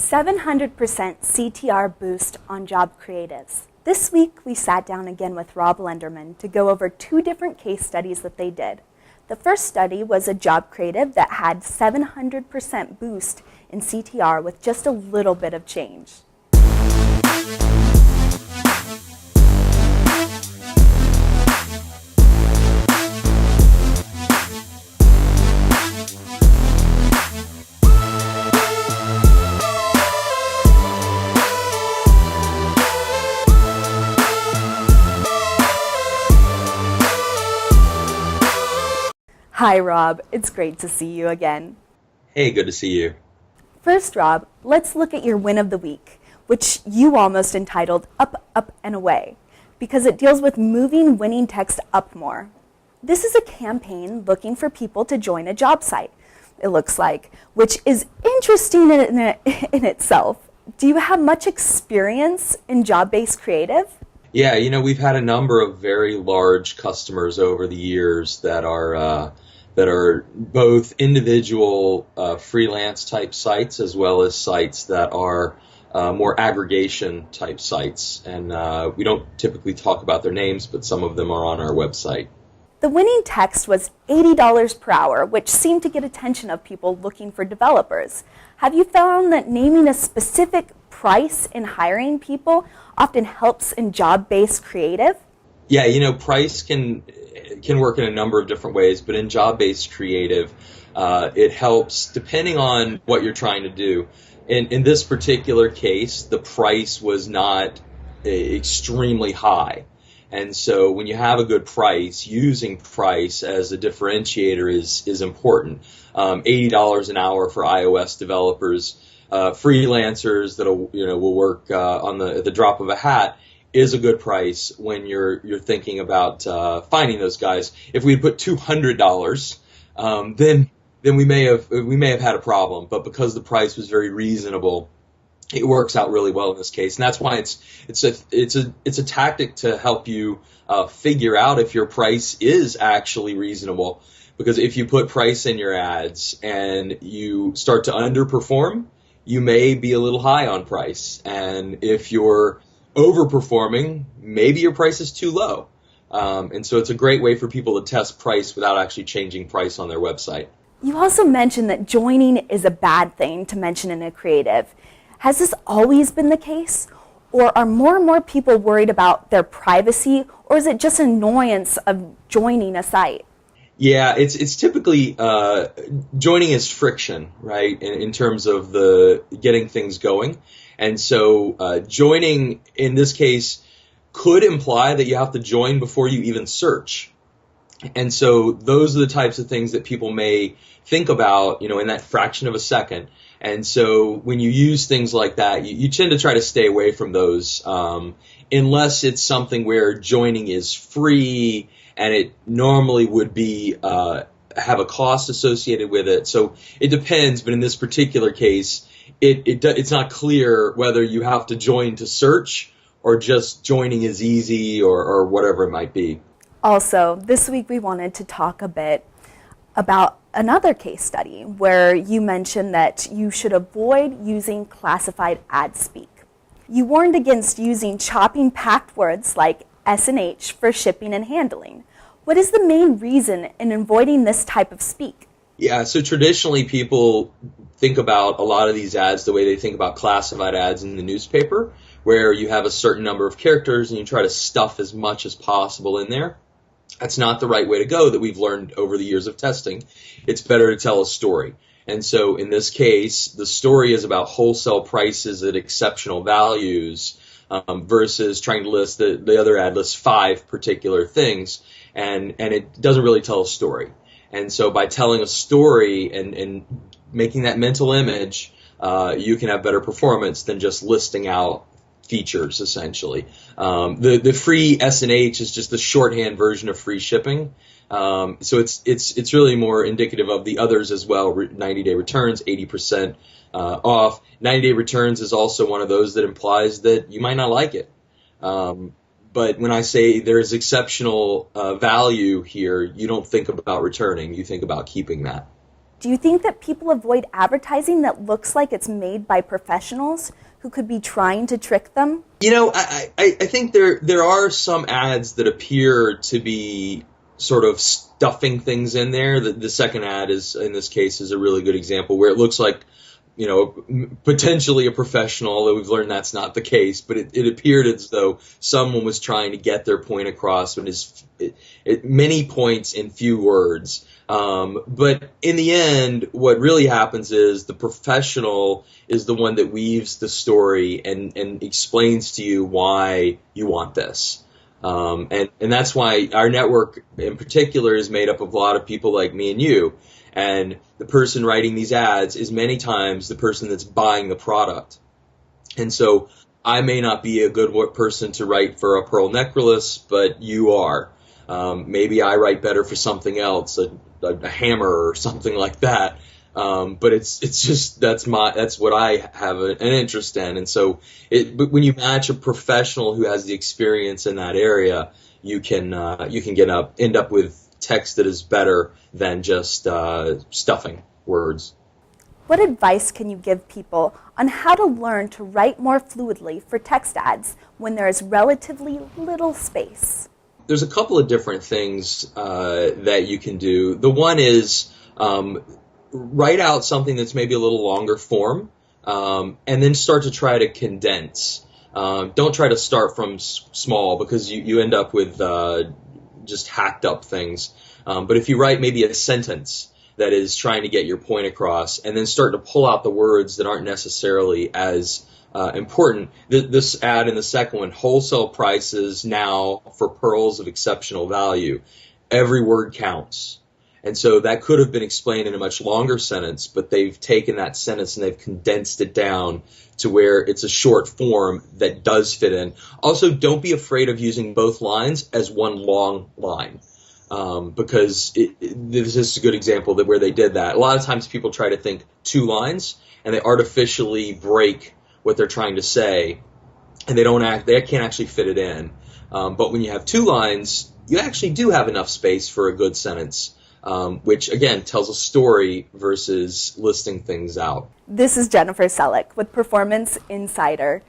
700% CTR boost on job creatives. This week, we sat down again with Rob Lenderman to go over two different case studies that they did. The first study was a job creative that had 700% boost in CTR with just a little bit of change. Hi, Rob. It's great to see you again. Hey, good to see you. First, Rob, let's look at your win of the week, which you almost entitled Up, Up, and Away, because it deals with moving winning text up more. This is a campaign looking for people to join a job site, it looks like, which is interesting in itself. Do you have much experience in job-based creative? Yeah, we've had a number of very large customers over the years that are both individual freelance type sites as well as sites that are more aggregation type sites. And we don't typically talk about their names, but some of them are on our website. The winning text was $80 per hour, which seemed to get attention of people looking for developers. Have you found that naming a specific price in hiring people often helps in job-based creative? Yeah, price can work in a number of different ways, but in job-based creative, it helps depending on what you're trying to do. In this particular case, the price was not extremely high. And so when you have a good price, using price as a differentiator is important. $80 an hour for iOS developers, freelancers that will work on the drop of a hat is a good price when you're thinking about finding those guys. If we had put $200, then we may have had a problem. But because the price was very reasonable, it works out really well in this case, and that's why it's a tactic to help you figure out if your price is actually reasonable. Because if you put price in your ads and you start to underperform, you may be a little high on price, and if you're overperforming, maybe your price is too low. And so it's a great way for people to test price without actually changing price on their website. You also mentioned that joining is a bad thing to mention in a creative. Has this always been the case? Or are more and more people worried about their privacy? Or is it just annoyance of joining a site? Yeah, it's typically joining is friction, right, in terms of the getting things going. And so joining, in this case, could imply that you have to join before you even search. And so those are the types of things that people may think about, in that fraction of a second. And so when you use things like that, you tend to try to stay away from those unless it's something where joining is free and it normally would be have a cost associated with it. So it depends, but in this particular case, it's not clear whether you have to join to search or just joining is easy or whatever it might be. Also, this week we wanted to talk a bit about another case study where you mentioned that you should avoid using classified ad speak. You warned against using chopping packed words like S and H for shipping and handling. What is the main reason in avoiding this type of speak? Yeah, so traditionally people think about a lot of these ads the way they think about classified ads in the newspaper, where you have a certain number of characters and you try to stuff as much as possible in there. That's not the right way to go that we've learned over the years of testing. It's better to tell a story. And so in this case, the story is about wholesale prices at exceptional values versus trying to list the other ad lists 5 particular things, and it doesn't really tell a story. And so by telling a story and making that mental image, you can have better performance than just listing out features, essentially. The free S&H is just the shorthand version of free shipping. So it's really more indicative of the others as well. 90-day returns, 80% off. 90-day returns is also one of those that implies that you might not like it. But when I say there's exceptional value here, you don't think about returning. You think about keeping that. Do you think that people avoid advertising that looks like it's made by professionals who could be trying to trick them? I think there are some ads that appear to be sort of stuffing things in there. The second ad is, in this case, is a really good example where it looks like, potentially a professional, although we've learned that's not the case, but it appeared as though someone was trying to get their point across and many points in few words. But in the end, what really happens is the professional is the one that weaves the story and explains to you why you want this. And that's why our network in particular is made up of a lot of people like me and you. And the person writing these ads is many times the person that's buying the product. And so I may not be a good person to write for a pearl necklace, but you are. Maybe I write better for something else, a hammer or something like that. But it's just that's what I have an interest in. And so but when you match a professional who has the experience in that area, you can end up with text that is better than just stuffing words. What advice can you give people on how to learn to write more fluidly for text ads when there is relatively little space? There's a couple of different things that you can do. The one is write out something that's maybe a little longer form, and then start to try to condense. Don't try to start from small because you end up with just hacked up things. But if you write maybe a sentence that is trying to get your point across and then start to pull out the words that aren't necessarily as important. This ad in the second one, wholesale prices now for pearls of exceptional value. Every word counts. And so that could have been explained in a much longer sentence, but they've taken that sentence and they've condensed it down to where it's a short form that does fit in. Also, don't be afraid of using both lines as one long line. Because this is a good example where they did that. A lot of times people try to think two lines and they artificially break what they're trying to say, and they can't actually fit it in. But when you have two lines, you actually do have enough space for a good sentence, which again tells a story versus listing things out. This is Jennifer Selleck with Performance Insider.